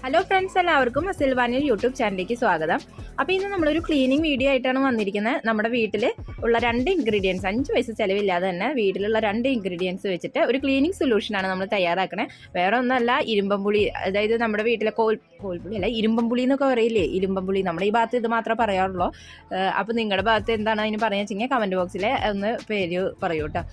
Hello friends, എല്ലാവർക്കും അസിൽവാനിൽ YouTube ചാനലിലേക്ക് സ്വാഗതം. അപ്പോൾ ഇന്ന് നമ്മളൊരു ക്ലീനിങ് വീഡിയോ ആയിട്ടാണ് വന്നിരിക്കുന്നത്. നമ്മുടെ വീട്ടിൽ ഉള്ള 2 ഇൻഗ്രീഡിയൻസ്, 5 പൈസ ചിലവില്ലാതെ തന്നെ വീട്ടിലുള്ള 2 ഇൻഗ്രീഡിയൻസ് വെച്ചിട്ട് ഒരു ക്ലീനിങ് സൊല്യൂഷനാണ് നമ്മൾ തയ്യാറാക്കണേ. വേറെ ഒന്നുമല്ല, ഇരുമ്പമ്പുളി. അതായത് നമ്മുടെ വീട്ടിലെ കോൽപ്പുളി അല്ല, ഇരുമ്പമ്പുളി എന്നൊക്കെ പറയില്ലേ, ഇരുമ്പമ്പുളി. നമ്മുടെ ഈ ഭാഗത്ത് ഇത് മാത്രമേ പറയാറുള്ളൂ. അപ്പോൾ നിങ്ങളുടെ ഭാഗത്ത് എന്താണ് അതിന് പറയുക വെച്ചെങ്കിൽ കമൻറ്റ് ബോക്സിൽ ഒന്ന് പേര് പറയൂ കേട്ടോ.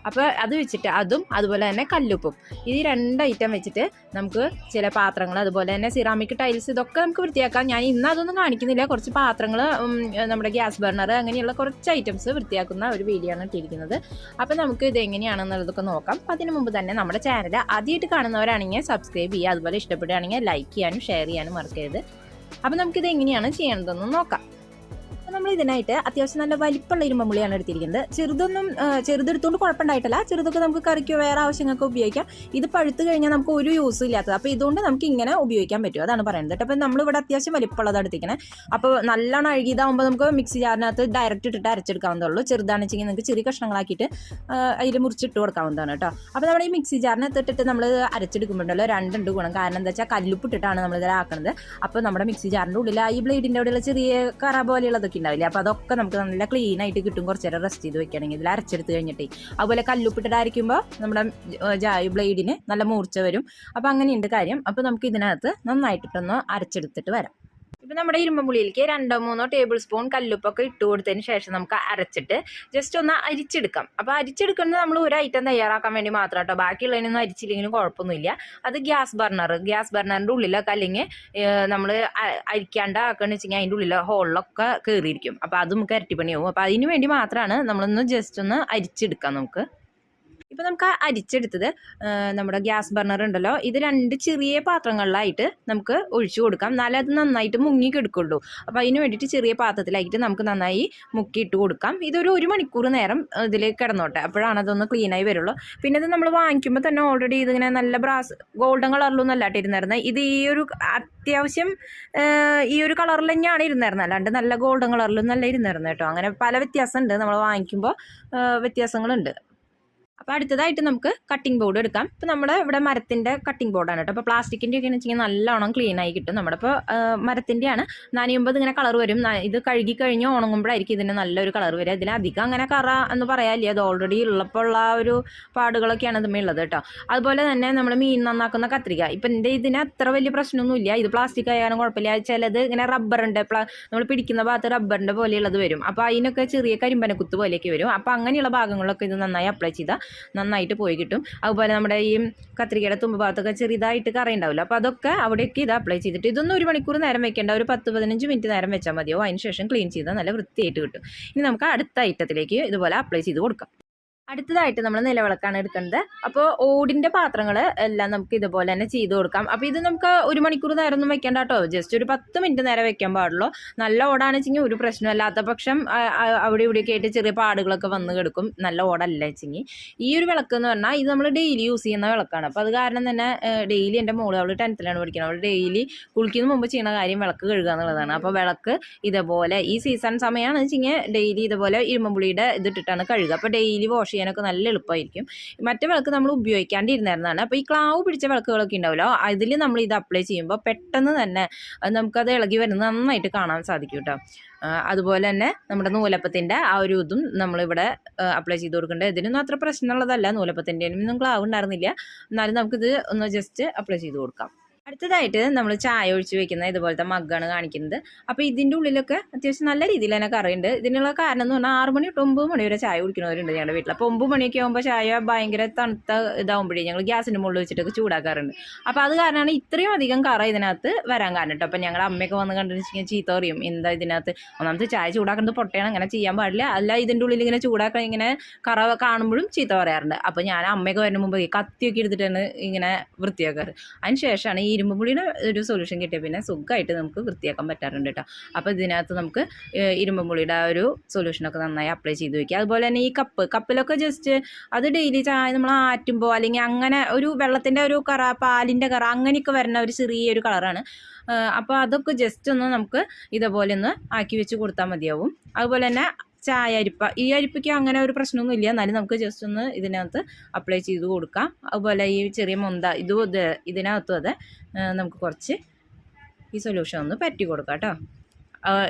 അപ്പോൾ അത് വെച്ചിട്ട് അതുപോലെ തന്നെ കല്ലുപ്പും, ഈ 2 ഐറ്റം വെച്ചിട്ട് നമുക്ക് ചില പാത്രങ്ങൾ, അതുപോലെ തന്നെ സിറാമിക് ടൈൽസ്, ഇതൊക്കെ നമുക്ക് വൃത്തിയാക്കാം. ഞാൻ ഇന്ന് അതൊന്നും കാണിക്കുന്നില്ല. കുറച്ച് പാത്രങ്ങൾ, നമ്മുടെ ഗ്യാസ് ബർണർ, അങ്ങനെയുള്ള കുറച്ച് ഐറ്റംസ് വൃത്തിയാക്കുന്ന ഒരു വീഡിയോ ആണ് ഇട്ടിരിക്കുന്നത്. അപ്പോൾ നമുക്ക് ഇത് എങ്ങനെയാണെന്നുള്ളതൊക്കെ നോക്കാം. അതിന് മുമ്പ് തന്നെ നമ്മുടെ ചാനൽ ആദ്യമായിട്ട് കാണുന്നവരാണെങ്കിൽ സബ്സ്ക്രൈബ് ചെയ്യുക, അതുപോലെ ഇഷ്ടപ്പെടുകയാണെങ്കിൽ ലൈക്ക് ചെയ്യാനും ഷെയർ ചെയ്യാനും മറക്കരുത്. അപ്പോൾ നമുക്കിത് എങ്ങനെയാണ് ചെയ്യേണ്ടതെന്ന് നോക്കാം. നമ്മൾ ഇതിനായിട്ട് അത്യാവശ്യം നല്ല വലിപ്പമുള്ള ഇരുമ്പുളിയാണ് എടുത്തിരിക്കുന്നത്. ചെറുതെടുത്തുകൊണ്ട് കുഴപ്പമുണ്ടായിട്ടില്ല. ചെറുതൊക്കെ നമുക്ക് കറിക്കോ വേറെ ആവശ്യങ്ങൾക്ക് ഉപയോഗിക്കാം. ഇത് പഴുത്ത് കഴിഞ്ഞാൽ നമുക്ക് ഒരു യൂസും ഇല്ലാത്തത്. അപ്പോൾ ഇതുകൊണ്ട് നമുക്ക് ഇങ്ങനെ ഉപയോഗിക്കാൻ പറ്റും, അതാണ് പറയുന്നത് കേട്ടോ. അപ്പോൾ നമ്മളിവിടെ അത്യാവശ്യം വലിപ്പമുള്ളതാണ് എടുത്തിരിക്കുന്നത്. അപ്പോൾ നല്ലോണം അഴുകിയതാകുമ്പോൾ നമുക്ക് മിക്സി ജാറിനകത്ത് ഡയറക്റ്റ് ഇട്ടിട്ട് അരച്ചെടുക്കാവുന്നതുള്ളൂ. ചെറുതാണെന്ന് വെച്ചെങ്കിൽ നിങ്ങൾക്ക് ചെറിയ കഷ്ണങ്ങളാക്കിയിട്ട് അതിൽ മുറിച്ചിട്ട് കൊടുക്കാവുന്നതാണ് കേട്ടോ. അപ്പോൾ നമ്മുടെ ഈ മിക്സി ജാറിനകത്ത് ഇട്ടിട്ട് നമ്മൾ അരച്ചെടുക്കുമ്പോഴല്ലോ 2 ഗുണം. കാരണം എന്താ വെച്ചാൽ കല്ലുപ്പിട്ടിട്ടാണ് നമ്മളിതിൽ ആക്കുന്നത്. അപ്പോൾ നമ്മുടെ മിക്സി ജാറിൻ്റെ ഉള്ളിൽ ഈ ബ്ലേഡിൻ്റെ ഉള്ളിലുള്ള ചെറിയ കറ പോലെയുള്ളതൊക്കെ ഉണ്ടാവില്ല, അപ്പോൾ അതൊക്കെ നമുക്ക് നല്ല ക്ലീൻ ആയിട്ട് കിട്ടും. കുറച്ച് നേരം റെസ്റ്റ് ചെയ്ത് വെക്കുകയാണെങ്കിൽ ഇതിൽ അരച്ചെടുത്ത് കഴിഞ്ഞിട്ട്. അതുപോലെ കല്ലുപ്പിട്ടിട്ട് അരയ്ക്കുമ്പോൾ നമ്മുടെ ബ്ലേഡിന് നല്ല മൂർച്ച വരും. അപ്പോൾ അങ്ങനെയുണ്ട് കാര്യം. അപ്പോൾ നമുക്ക് ഇതിനകത്ത് നന്നായിട്ടിട്ടൊന്ന് അരച്ചെടുത്തിട്ട് വരാം. ഇപ്പം നമ്മുടെ ഇരുമ്പുളിയിലേക്ക് 2-3 ടേബിൾ സ്പൂൺ കല്ലുപ്പൊക്കെ ഇട്ട് കൊടുത്തതിന് ശേഷം നമുക്ക് അരച്ചിട്ട് ജസ്റ്റ് ഒന്ന് അരിച്ചെടുക്കാം. അപ്പോൾ അരിച്ചെടുക്കുന്നത് നമ്മൾ ഒരു ഐറ്റം തയ്യാറാക്കാൻ വേണ്ടി മാത്രം കേട്ടോ. ബാക്കിയുള്ളതിനൊന്നും അരിച്ചില്ലെങ്കിലും കുഴപ്പമൊന്നുമില്ല. അത് ഗ്യാസ് ബർണറിൻ്റെ ഉള്ളിലൊക്കെ അല്ലെങ്കിൽ നമ്മൾ അരിക്കാണ്ടാക്കുകയെന്ന് വെച്ചെങ്കിൽ അതിൻ്റെ ഉള്ളിൽ ഹോളിലൊക്കെ കയറിയിരിക്കും. അപ്പോൾ അത് നമുക്ക് ഇരട്ടിപ്പണിയാവും. അപ്പോൾ അതിന് വേണ്ടി മാത്രമാണ് നമ്മളൊന്ന് ജസ്റ്റ് ഒന്ന് അരിച്ചെടുക്കാം നമുക്ക്. ഇപ്പോൾ നമുക്ക് അരിച്ചെടുത്തത് നമ്മുടെ ഗ്യാസ് ബർണർ ഉണ്ടല്ലോ, ഇത് 2 ചെറിയ പാത്രങ്ങളിലായിട്ട് നമുക്ക് ഒഴിച്ചു കൊടുക്കാം. എന്നാലേ അത് നന്നായിട്ട് മുങ്ങിക്കെടുക്കുള്ളൂ. അപ്പോൾ അതിന് വേണ്ടിയിട്ട് ചെറിയ പാത്രത്തിലായിട്ട് നമുക്ക് നന്നായി മുക്കിയിട്ട് കൊടുക്കാം. ഇതൊരു 1 മണിക്കൂർ നേരം ഇതിൽ കിടന്നോട്ടെ, അപ്പോഴാണ് അതൊന്ന് ക്ലീനായി വരുള്ളൂ. പിന്നെ ഇത് നമ്മൾ വാങ്ങിക്കുമ്പോൾ തന്നെ ഓൾറെഡി ഇതിങ്ങനെ നല്ല ഗോൾഡൻ കളറിലൊന്നും അല്ലാട്ട് ഇരുന്നായിരുന്നത്. ഇത് ഈ ഒരു അത്യാവശ്യം ഈ ഒരു കളറിൽ തന്നെയാണ് ഇരുന്നായിരുന്നത്, അല്ലാണ്ട് നല്ല ഗോൾഡൻ കളറിലൊന്നും അല്ല ഇരുന്നായിരുന്നത് കേട്ടോ. അങ്ങനെ പല വ്യത്യാസമുണ്ട്, നമ്മൾ വാങ്ങിക്കുമ്പോൾ വ്യത്യാസങ്ങളുണ്ട്. അപ്പോൾ അടുത്തതായിട്ട് നമുക്ക് കട്ടിംഗ് ബോർഡ് എടുക്കാം. ഇപ്പോൾ നമ്മുടെ ഇവിടെ മരത്തിൻ്റെ കട്ടിംഗ് ബോർഡാണ് കേട്ടോ. അപ്പോൾ പ്ലാസ്റ്റിക്കിൻ്റെ ഒക്കെ വെച്ച് കഴിഞ്ഞാൽ നല്ലോണം ക്ലീനായി കിട്ടും. നമ്മുടെ ഇപ്പോൾ മരത്തിൻ്റെയാണ്. നനയുമ്പോൾ ഇങ്ങനെ കളർ വരും. ഇത് കഴുകി കഴിഞ്ഞ് ഉണങ്ങുമ്പോഴായിരിക്കും ഇതിന് നല്ലൊരു കളർ വരിക. ഇതിലധികം അങ്ങനെ കറ എന്ന് പറയാനില്ല, അത് ഓൾറെഡി ഉള്ളപ്പോൾ ഉള്ള ഒരു പാടുകളൊക്കെയാണ് ഇതുമേ ഉള്ളത് കേട്ടോ. അതുപോലെ തന്നെ നമ്മൾ മീൻ നന്നാക്കുന്ന കത്രിക, ഇപ്പം എൻ്റെ ഇതിന് അത്ര വലിയ പ്രശ്നമൊന്നുമില്ല. ഇത് പ്ലാസ്റ്റിക് ആയാലും കുഴപ്പമില്ല. ചിലത് ഇങ്ങനെ റബ്ബറിൻ്റെ നമ്മൾ പിടിക്കുന്ന ഭാഗത്ത് റബ്ബറിൻ്റെ പോലെയുള്ളത് വരും. അപ്പോൾ അതിനൊക്കെ ചെറിയ കരിമ്പനക്കുത്ത് പോലെയൊക്കെ വരും. അപ്പോൾ അങ്ങനെയുള്ള ഭാഗങ്ങളിലൊക്കെ ഇത് നന്നായി അപ്ലൈ ചെയ്താൽ നന്നായിട്ട് പോയി കിട്ടും. അതുപോലെ നമ്മുടെ ഈ കത്രികയുടെ തുമ്പ് ഭാഗത്തൊക്കെ ചെറുതായിട്ട് കറയുണ്ടാവില്ല, അപ്പോൾ അതൊക്കെ അവിടെയൊക്കെ ഇത് അപ്ലൈ ചെയ്തിട്ട് ഇതൊന്നും 1 മണിക്കൂർ നേരം വെക്കേണ്ട, ഒരു 10-15 മിനിറ്റ് നേരം വെച്ചാൽ മതിയോ. അതിന് ശേഷം ക്ലീൻ ചെയ്താൽ നല്ല വൃത്തിയായിട്ട് കിട്ടും. ഇനി നമുക്ക് അടുത്ത ഐറ്റത്തിലേക്ക് ഇതുപോലെ അപ്ലൈ ചെയ്ത് കൊടുക്കാം. അടുത്തതായിട്ട് നമ്മൾ നിലവിളക്കാണ് എടുക്കുന്നത്. അപ്പോൾ ഓടിൻ്റെ പാത്രങ്ങൾ എല്ലാം നമുക്ക് ഇതുപോലെ തന്നെ ചെയ്ത് കൊടുക്കാം. അപ്പോൾ ഇത് നമുക്ക് 1 മണിക്കൂർ നേരം ഒന്നും വെക്കേണ്ട കേട്ടോ, ജസ്റ്റ് ഒരു 10 മിനിറ്റ് നേരം വെക്കാൻ പാടുള്ളൂ. നല്ല ഓടാണെന്ന് വെച്ചെങ്കിൽ ഒരു പ്രശ്നമല്ലാത്ത പക്ഷം അവിടെ ഇവിടെയൊക്കെ ആയിട്ട് ചെറിയ പാടുകളൊക്കെ വന്ന് കിടക്കും. നല്ല ഓടല്ല വെച്ചെങ്കിൽ. ഈ ഒരു വിളക്ക് എന്ന് പറഞ്ഞാൽ ഇത് നമ്മൾ ഡെയിലി യൂസ് ചെയ്യുന്ന വിളക്കാണ്. അപ്പോൾ അത് കാരണം തന്നെ ഡെയിലി എൻ്റെ മോള്, അവൾ 10th പഠിക്കുന്നത്, അവൾ ഡെയിലി കുളിക്കുന്ന മുമ്പ് ചെയ്യുന്ന കാര്യം വിളക്ക് കഴുകുക എന്നുള്ളതാണ്. അപ്പോൾ വിളക്ക് ഇതുപോലെ ഈ സീസൺ സമയമാണെന്ന് വെച്ചെങ്കിൽ ഡെയിലി ഇതുപോലെ ഇരുമ്പുളിയുടെ ഇതിട്ടിട്ടാണ് കഴുകുക. അപ്പോൾ ഡെയിലി വാഷ് ചെയ്യാനൊക്കെ നല്ല എളുപ്പമായിരിക്കും. മറ്റേ വിളക്ക് നമ്മൾ ഉപയോഗിക്കാണ്ടിരുന്നായിരുന്നതാണ്. അപ്പോൾ ഈ ക്ലാവ് പിടിച്ച വിളക്കുകളൊക്കെ ഉണ്ടാവുമല്ലോ, അതിൽ നമ്മൾ ഇത് അപ്ലൈ ചെയ്യുമ്പോൾ പെട്ടെന്ന് തന്നെ നമുക്കത് ഇളകി വരുന്നത് നന്നായിട്ട് കാണാൻ സാധിക്കും കേട്ടോ. അതുപോലെ തന്നെ നമ്മുടെ നൂലപ്പത്തിൻ്റെ ആ ഒരു ഇതും നമ്മളിവിടെ അപ്ലൈ ചെയ്ത് കൊടുക്കേണ്ടത്. ഇതിനൊന്നും അത്ര പ്രശ്നമുള്ളതല്ല, നൂലപ്പത്തിൻ്റെ ഒന്നും ക്ലാവ് ഉണ്ടായിരുന്നില്ല. എന്നാലും നമുക്കിത് ഒന്ന് ജസ്റ്റ് അപ്ലൈ ചെയ്ത് കൊടുക്കാം. അടുത്തതായിട്ട് നമ്മൾ ചായ ഒഴിച്ച് വെക്കുന്ന ഇതുപോലത്തെ മഗ്ഗാണ് കാണിക്കുന്നത്. അപ്പോൾ ഇതിൻ്റെ ഉള്ളിലൊക്കെ അത്യാവശ്യം നല്ല രീതിയിൽ തന്നെ കറിയുണ്ട്. ഇതിനുള്ള കാരണം എന്ന് പറഞ്ഞാൽ 6 മണി തൊട്ട് 9 മണി വരെ ചായ കുടിക്കുന്നവരുണ്ട് ഞങ്ങളുടെ വീട്ടിൽ. അപ്പോൾ 9 മണിയൊക്കെ ആകുമ്പോൾ ചായ ഭയങ്കര തണുത്ത ഇതാകുമ്പോഴേ ഞങ്ങൾ ഗ്യാസിൻ്റെ മുകളിൽ വെച്ചിട്ടൊക്കെ ചൂടാക്കാറുണ്ട്. അപ്പോൾ അത് കാരണമാണ് ഇത്രയും അധികം കറ ഇതിനകത്ത് വരാൻ കാരണം കേട്ടോ. അപ്പോൾ ഞങ്ങളുടെ അമ്മയൊക്കെ വന്ന് കണ്ടിട്ട് ചീത്ത പറയും, എന്താ ഇതിനകത്ത് ഒന്നാമത്തെ ചായ ചൂടാക്കുന്നത് പൊട്ടയാണ്, അങ്ങനെ ചെയ്യാൻ പാടില്ല, അല്ല ഇതിൻ്റെ ഉള്ളിൽ ഇങ്ങനെ ചൂടാക്കാൻ ഇങ്ങനെ കറ കാണുമ്പോഴും ചീത്ത പറയാറുണ്ട്. അപ്പോൾ ഞാൻ അമ്മയൊക്കെ വരുന്ന മുമ്പ് കത്തിയൊക്കെ എടുത്തിട്ടാണ് ഇങ്ങനെ വൃത്തിയാക്കാറ്. അതിന് ശേഷമാണ് ഈ ഇരുമ്പുപൊടിയുടെ ഒരു സൊല്യൂഷൻ കിട്ടിയ പിന്നെ സുഖമായിട്ട് നമുക്ക് വൃത്തിയാക്കാൻ പറ്റാറുണ്ട് കേട്ടോ. അപ്പോൾ ഇതിനകത്ത് നമുക്ക് ഇരുമ്പുപൊടിയുടെ ആ ഒരു സൊല്യൂഷനൊക്കെ നന്നായി അപ്ലൈ ചെയ്ത് വയ്ക്കുക. അതുപോലെ തന്നെ ഈ കപ്പിലൊക്കെ ജസ്റ്റ് അത് ഡെയിലി ചായ നമ്മൾ ആറ്റുമ്പോൾ അല്ലെങ്കിൽ അങ്ങനെ ഒരു വെള്ളത്തിൻ്റെ ഒരു കറ, പാലിൻ്റെ കറ, അങ്ങനെയൊക്കെ വരുന്ന ഒരു ചെറിയൊരു കളറാണ്. അപ്പോൾ അതൊക്കെ ജസ്റ്റ് ഒന്ന് നമുക്ക് ഇതുപോലെ ഒന്ന് ആക്കി വെച്ച് കൊടുത്താൽ മതിയാവും. അതുപോലെ തന്നെ ചായ അരിപ്പ, ഈ അരിപ്പയ്ക്ക് അങ്ങനെ ഒരു പ്രശ്നമൊന്നും ഇല്ല, എന്നാലും നമുക്ക് ജസ്റ്റ് ഒന്ന് ഇതിനകത്ത് അപ്ലൈ ചെയ്ത് കൊടുക്കാം. അതുപോലെ ഈ ചെറിയ മൊന്ത ഇതിനകത്തും അതെ നമുക്ക് കുറച്ച് ഈ സൊല്യൂഷൻ ഒന്ന് പറ്റി കൊടുക്കാം കേട്ടോ.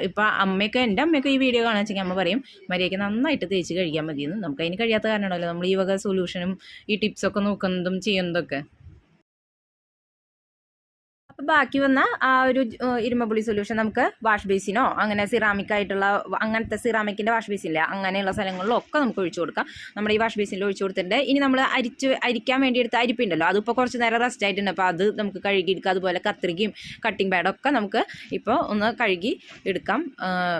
ഇപ്പം എൻ്റെ അമ്മയൊക്കെ ഈ വീഡിയോ കാണാൻ വെച്ചെങ്കിൽ അമ്മ പറയും മര്യാദയ്ക്ക് നന്നായിട്ട് തേച്ച് കഴിക്കാൻ മതിയെന്ന്. നമുക്ക് അതിന് കഴിയാത്ത കാരണമാണല്ലോ നമ്മൾ ഈ വക സൊല്യൂഷനും ഈ ടിപ്സൊക്കെ നോക്കുന്നതും ചെയ്യുന്നതൊക്കെ. അപ്പോൾ ബാക്കി വന്ന ആ ഒരു ഇരുമ്പുളി സൊല്യൂഷൻ നമുക്ക് വാഷ് ബേസിനോ അങ്ങനെ സിറാമിക് ആയിട്ടുള്ള അങ്ങനത്തെ സിറാമിക്കിൻ്റെ വാഷ് ബേസില്ല അങ്ങനെയുള്ള സ്ഥലങ്ങളിലൊക്കെ നമുക്ക് ഒഴിച്ചു കൊടുക്കാം. നമ്മുടെ ഈ വാഷ് ബേസിനിൽ ഒഴിച്ചു കൊടുത്തിട്ടുണ്ട്. ഇനി നമ്മൾ അരിക്കാൻ വേണ്ടി എടുത്ത അരിപ്പുണ്ടല്ലോ, അതിപ്പോൾ കുറച്ച് നേരം റെസ്റ്റ് ആയിട്ടുണ്ട്. അപ്പോൾ അത് നമുക്ക് കഴുകിയെടുക്കാം. അതുപോലെ കത്രികയും കട്ടിംഗ് പാഡൊക്കെ നമുക്ക് ഇപ്പോൾ ഒന്ന് കഴുകി എടുക്കാം.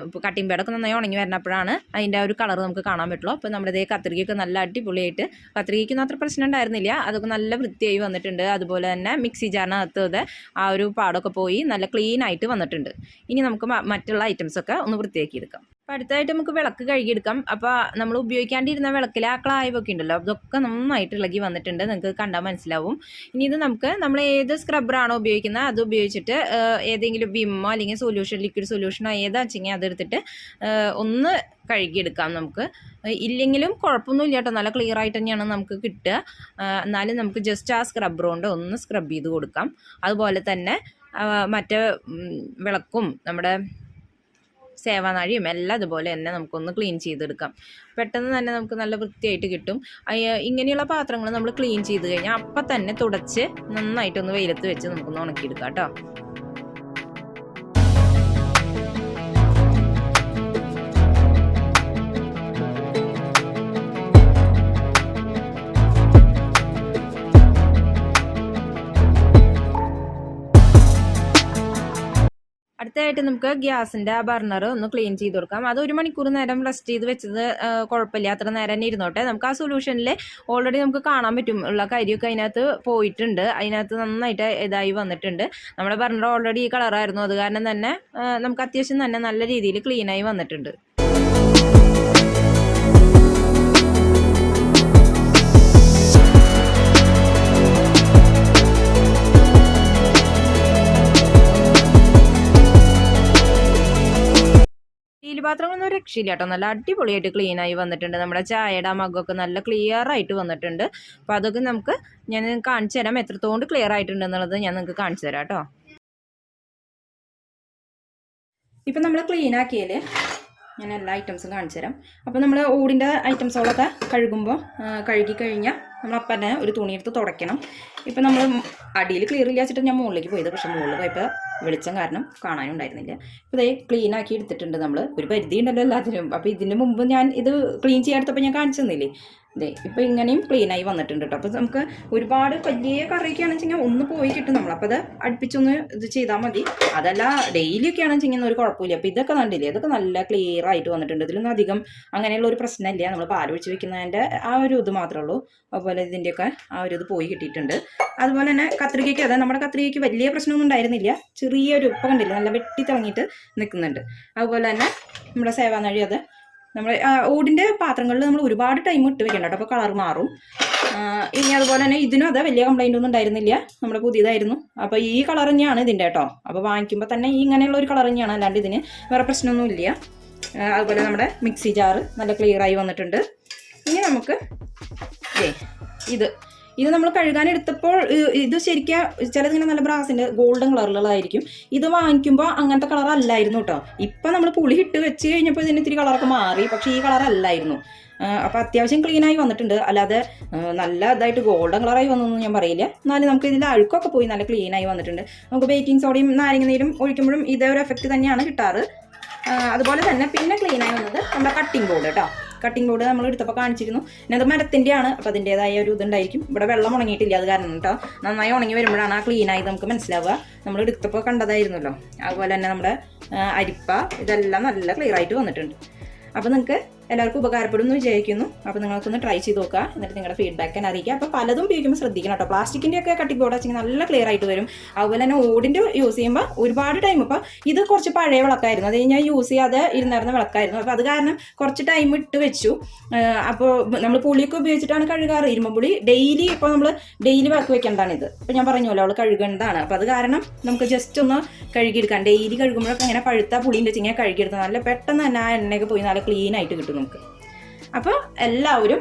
ഇപ്പോൾ കട്ടിംഗ് പാഡൊക്കെ നന്നായി ഉണങ്ങി വരുന്നപ്പോഴാണ് അതിൻ്റെ ഒരു കളർ നമുക്ക് കാണാൻ പറ്റുള്ളൂ. അപ്പോൾ നമ്മുടെ ഇതേ കത്രികയൊക്കെ നല്ല അടിപൊളിയായിട്ട്, കത്രികയ്ക്കൊന്നും അത്ര പ്രശ്നം ഉണ്ടായിരുന്നില്ല, അതൊക്കെ നല്ല വൃത്തിയായി വന്നിട്ടുണ്ട്. അതുപോലെ തന്നെ മിക്സി ജാറിനകത്ത് ആ ഒരു പാടൊക്കെ പോയി നല്ല ക്ലീൻ ആയിട്ട് വന്നിട്ടുണ്ട്. ഇനി നമുക്ക് മറ്റുള്ള ഐറ്റംസൊക്കെ ഒന്ന് വൃത്തിയാക്കി എടുക്കാം. അപ്പോൾ അടുത്തായിട്ട് നമുക്ക് വിളക്ക് കഴുകിയെടുക്കാം. അപ്പോൾ നമ്മൾ ഉപയോഗിക്കാണ്ടിരുന്ന വിളക്കിൽ ആ ക്ലായൊക്കെ ഉണ്ടല്ലോ, അതൊക്കെ നന്നായിട്ട് ഇളകി വന്നിട്ടുണ്ട്, നിങ്ങൾക്ക് കണ്ടാൽ മനസ്സിലാവും. ഇനി ഇത് നമ്മൾ ഏത് സ്ക്രബ്ബറാണോ ഉപയോഗിക്കുന്നത് അത് ഉപയോഗിച്ചിട്ട് ഏതെങ്കിലും വിമ്മോ അല്ലെങ്കിൽ ലിക്വിഡ് സൊല്യൂഷനോ ഏതാ വെച്ചെങ്കിൽ അതെടുത്തിട്ട് ഒന്ന് കഴുകിയെടുക്കാം. നമുക്ക് ഇല്ലെങ്കിലും കുഴപ്പമൊന്നുമില്ല കേട്ടോ, നല്ല ക്ലിയർ ആയിട്ട് തന്നെയാണ് നമുക്ക് കിട്ടുക. എന്നാലും നമുക്ക് ജസ്റ്റ് ആ സ്ക്രബ്ബർ കൊണ്ട് ഒന്ന് സ്ക്രബ് ചെയ്ത് കൊടുക്കാം. അതുപോലെ തന്നെ മറ്റേ വിളക്കും നമ്മുടെ സേവാനാഴിയും എല്ലാം അതുപോലെ തന്നെ നമുക്കൊന്ന് ക്ലീൻ ചെയ്തെടുക്കാം. പെട്ടെന്ന് തന്നെ നമുക്ക് നല്ല വൃത്തിയായിട്ട് കിട്ടും. ഇങ്ങനെയുള്ള പാത്രങ്ങൾ നമ്മൾ ക്ലീൻ ചെയ്ത് കഴിഞ്ഞാൽ അപ്പം തന്നെ തുടച്ച് നന്നായിട്ടൊന്ന് വെയിലത്ത് വെച്ച് നമുക്കൊന്ന് ഉണക്കിയെടുക്കാം കേട്ടോ. അടുത്തതായിട്ട് നമുക്ക് ഗ്യാസിൻ്റെ ആ ബർണർ ഒന്ന് ക്ലീൻ ചെയ്ത് കൊടുക്കാം. അത് 1 മണിക്കൂർ നേരം റെസ്റ്റ് ചെയ്ത് വെച്ചത് കുഴപ്പമില്ല, അത്ര നേരം തന്നെ ഇരുന്നോട്ടെ. നമുക്ക് ആ സൊല്യൂഷനിൽ ഓൾറെഡി നമുക്ക് കാണാൻ പറ്റും ഉള്ള കരിയൊക്കെ അതിനകത്ത് പോയിട്ടുണ്ട്, അതിനകത്ത് നന്നായിട്ട് ഇതായി വന്നിട്ടുണ്ട്. നമ്മുടെ ബർണർ ഓൾറെഡി ഈ കളറായിരുന്നു, അത് കാരണം തന്നെ നമുക്ക് അത്യാവശ്യം തന്നെ നല്ല രീതിയിൽ ക്ലീനായി വന്നിട്ടുണ്ട്. സ്റ്റീൽ പാത്രങ്ങളൊന്നും ഒരു രക്ഷയില്ല കേട്ടോ, നല്ല അടിപൊളിയായിട്ട് ക്ലീനായി വന്നിട്ടുണ്ട്. നമ്മുടെ ചായയുടെ മഗ്ഗൊക്കെ നല്ല ക്ലിയർ ആയിട്ട് വന്നിട്ടുണ്ട്. അപ്പോൾ അതൊക്കെ ഞാൻ കാണിച്ചു തരാം, എത്രത്തോണ്ട് ക്ലിയർ ആയിട്ടുണ്ട് എന്നുള്ളത് ഞാൻ നിങ്ങൾക്ക് കാണിച്ചു തരാം കേട്ടോ. ഇപ്പം നമ്മൾ ക്ലീൻ ആക്കിയാൽ ഞാൻ എല്ലാ ഐറ്റംസും കാണിച്ചു തരാം. അപ്പോൾ നമ്മൾ ഓടിൻ്റെ ഐറ്റംസുകളൊക്കെ കഴുകി കഴിഞ്ഞാൽ നമ്മൾ അപ്പം തന്നെ ഒരു തുണിയെടുത്ത് തുടയ്ക്കണം. ഇപ്പം നമ്മൾ അടിയിൽ ക്ലിയർ ഇല്ല വെച്ചിട്ട് ഞാൻ മുകളിലേക്ക് പോയത്, പക്ഷേ മുകളിൽ പോയപ്പോൾ വെളിച്ചം കാരണം കാണാനുണ്ടായിരുന്നില്ല. ഇപ്പോൾ ഇതേ ക്ലീൻ ആക്കി എടുത്തിട്ടുണ്ട്. നമ്മൾ ഒരു പരിധി ഉണ്ടല്ലോ എല്ലാത്തിനും. അപ്പോൾ ഇതിന് മുമ്പ് ഞാൻ ഇത് ക്ലീൻ ചെയ്യാത്തപ്പോൾ ഞാൻ കാണിച്ചു തന്നില്ലേ, ഇതേ ഇപ്പോൾ ഇങ്ങനെയും ക്ലീനായി വന്നിട്ടുണ്ട് കേട്ടോ. അപ്പോൾ നമുക്ക് ഒരുപാട് വലിയ കറിയൊക്കെയാണെന്ന് വെച്ചാൽ ഒന്ന് പോയി കിട്ടും നമ്മൾ. അപ്പോൾ അത് അടുപ്പിച്ചൊന്ന് ഇത് ചെയ്താൽ മതി. അതല്ല ഡെയിലിയൊക്കെ ആണെന്ന് വെച്ചാൽ ഒരു കുഴപ്പമില്ല. അപ്പോൾ ഇതൊക്കെ കണ്ടില്ലേ, ഇതൊക്കെ നല്ല ക്ലിയർ ആയിട്ട് വന്നിട്ടുണ്ട്. ഇതിലൊന്നും അധികം അങ്ങനെയുള്ള ഒരു പ്രശ്നമില്ല. നമ്മൾ പാലൊഴിച്ച് വെക്കുന്നതിൻ്റെ ആ ഒരു ഇത് മാത്രമേ ഉള്ളൂ. അതുപോലെ ഇതിൻ്റെയൊക്കെ ആ ഒരു ഇത് പോയി കിട്ടിയിട്ടുണ്ട്. അതുപോലെ തന്നെ കത്രികയ്ക്ക്, അതായത് നമ്മുടെ കത്രികയ്ക്ക് വലിയ പ്രശ്നമൊന്നും ഉണ്ടായിരുന്നില്ല, ചെറിയൊരു ഇപ്പം കണ്ടില്ല നല്ല വെട്ടി തിളങ്ങിയിട്ട് നിൽക്കുന്നുണ്ട്. അതുപോലെ തന്നെ നമ്മുടെ സേവാനാഴി, അത് നമ്മൾ ഓടിൻ്റെ പാത്രങ്ങളിൽ നമ്മൾ ഒരുപാട് ടൈം ഇട്ട് വെക്കണം കേട്ടോ, അപ്പോൾ കളർ മാറും. ഇനി അതുപോലെ തന്നെ ഇതിനും അത് വലിയ കംപ്ലൈൻ്റ് ഒന്നും ഉണ്ടായിരുന്നില്ല, നമ്മുടെ പുതിയതായിരുന്നു. അപ്പോൾ ഈ കളർ തന്നെയാണ് ഇതിൻ്റെ കേട്ടോ. അപ്പോൾ വാങ്ങിക്കുമ്പോൾ തന്നെ ഈ ഇങ്ങനെയുള്ള ഒരു കളർ തന്നെയാണ്, അല്ലാണ്ട് ഇതിന് വേറെ പ്രശ്നമൊന്നുമില്ല. അതുപോലെ നമ്മുടെ മിക്സി ജാറ് നല്ല ക്ലിയറായി വന്നിട്ടുണ്ട്. ഇനി നമുക്ക് ഇത് നമ്മൾ കഴുകാനെടുത്തപ്പോൾ ഇത് ശരിക്കും ചിലതിങ്ങനെ നല്ല ബ്രാസിൻ്റെ ഗോൾഡൻ കളറിലുള്ളതായിരിക്കും. ഇത് വാങ്ങിക്കുമ്പോൾ അങ്ങനത്തെ കളർ അല്ലായിരുന്നു കേട്ടോ. ഇപ്പം നമ്മൾ പുളി ഇട്ട് വെച്ച് കഴിഞ്ഞപ്പോൾ ഇതിന് ഇത്തിരി കളറൊക്കെ മാറി, പക്ഷേ ഈ കളർ അല്ലായിരുന്നു. അപ്പോൾ അത്യാവശ്യം ക്ലീനായി വന്നിട്ടുണ്ട്. അല്ലാതെ നല്ല ഇതായിട്ട് ഗോൾഡൻ കളറായി വന്നൊന്നും ഞാൻ പറയില്ല. എന്നാലും നമുക്ക് ഇതിൻ്റെ അഴുക്കൊക്കെ പോയി നല്ല ക്ലീനായി വന്നിട്ടുണ്ട്. നമുക്ക് ബേക്കിംഗ് സോഡയും നാരങ്ങ നീരും ഒഴിക്കുമ്പോഴും ഇതേ ഒരു എഫക്റ്റ് തന്നെയാണ് കിട്ടാറ്. അതുപോലെ തന്നെ പിന്നെ ക്ലീനായി വന്നത് നമ്മുടെ കട്ടിംഗ് ബോർഡ് കേട്ടോ. കട്ടിംഗ് ബോർഡ് നമ്മൾ എടുത്തപ്പോൾ കാണിച്ചിരുന്നു. പിന്നെ അത് മരത്തിൻ്റെയാണ്, അപ്പോൾ അതിൻ്റേതായ ഒരു ഇതുണ്ടായിരിക്കും. ഇവിടെ വെള്ളം ഉണങ്ങിയിട്ടില്ല, അത് കാരണം കേട്ടോ. നന്നായി ഉണങ്ങി വരുമ്പോഴാണ് ആ ക്ലീനായി നമുക്ക് മനസ്സിലാവുക. നമ്മൾ എടുത്തപ്പോൾ കണ്ടതായിരുന്നല്ലോ. അതുപോലെ തന്നെ നമ്മുടെ അരിപ്പ ഇതെല്ലാം നല്ല ക്ലിയർ ആയിട്ട് വന്നിട്ടുണ്ട്. അപ്പോൾ നിങ്ങൾക്ക് എല്ലാവർക്കും ഉപകാരപ്പെടുമെന്ന് വിചാരിക്കുന്നു. അപ്പോൾ നിങ്ങൾക്കൊന്ന് ട്രൈ ചെയ്ത് നോക്കുക, എന്നിട്ട് നിങ്ങളുടെ ഫീഡ്ബാക്ക് തന്നെ അറിയിക്കുക. അപ്പോൾ പലതും ഉപയോഗിക്കുമ്പോൾ ശ്രദ്ധിക്കണം കേട്ടോ. പ്ലാസ്റ്റിക്കിൻ്റെ ഒക്കെ കട്ടിംഗ് ബോർഡ് വെച്ചെങ്കിൽ നല്ല ക്ലിയർ ആയിട്ട് വരും. അതുപോലെ തന്നെ ഓടിൻ്റെ യൂസ് ചെയ്യുമ്പോൾ ഒരുപാട് ടൈം, ഇപ്പോൾ ഇത് കുറച്ച് പഴയ വിളക്കായിരുന്നു, അത് ഞാൻ യൂസ് ചെയ്യാതെ ഇരുന്നിരുന്ന വിളക്കായിരുന്നു. അപ്പോൾ അത് കാരണം കുറച്ച് ടൈം ഇട്ട് വെച്ചു. അപ്പോൾ നമ്മൾ പുളിയൊക്കെ ഉപയോഗിച്ചിട്ടാണ് കഴുകാറ്. ഇരുമ്പുളി ഡെയിലി ഇപ്പോൾ നമ്മൾ ഡെയിലി വിളക്ക് വെക്കേണ്ടതാണ് ഇത്. ഇപ്പോൾ ഞാൻ പറഞ്ഞല്ലോ അവൾ കഴുകേണ്ടതാണ്. അപ്പോൾ അത് കാരണം നമുക്ക് ജസ്റ്റ് ഒന്ന് കഴുകിയെടുക്കാം. ഡെയിലി കഴുകുമ്പോഴൊക്കെ ഇങ്ങനെ പഴുത്ത പുളിൻ്റെ വെച്ചിങ്ങനെ കഴുകിയെടുത്താൽ നല്ല പെട്ടെന്ന് തന്നെ ആ എണ്ണയൊക്കെ പോയി നല്ല ക്ലീൻ ആയിട്ട് കിട്ടും നമുക്ക്. അപ്പോൾ എല്ലാവരും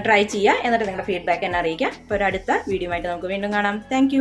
ട്രൈ ചെയ്യുക, എന്നിട്ട് നിങ്ങളുടെ ഫീഡ്ബാക്ക് എന്നെ അറിയിക്കുക. അപ്പോൾ ഒരു അടുത്ത വീഡിയോ ആയിട്ട് നമുക്ക് വീണ്ടും കാണാം. താങ്ക്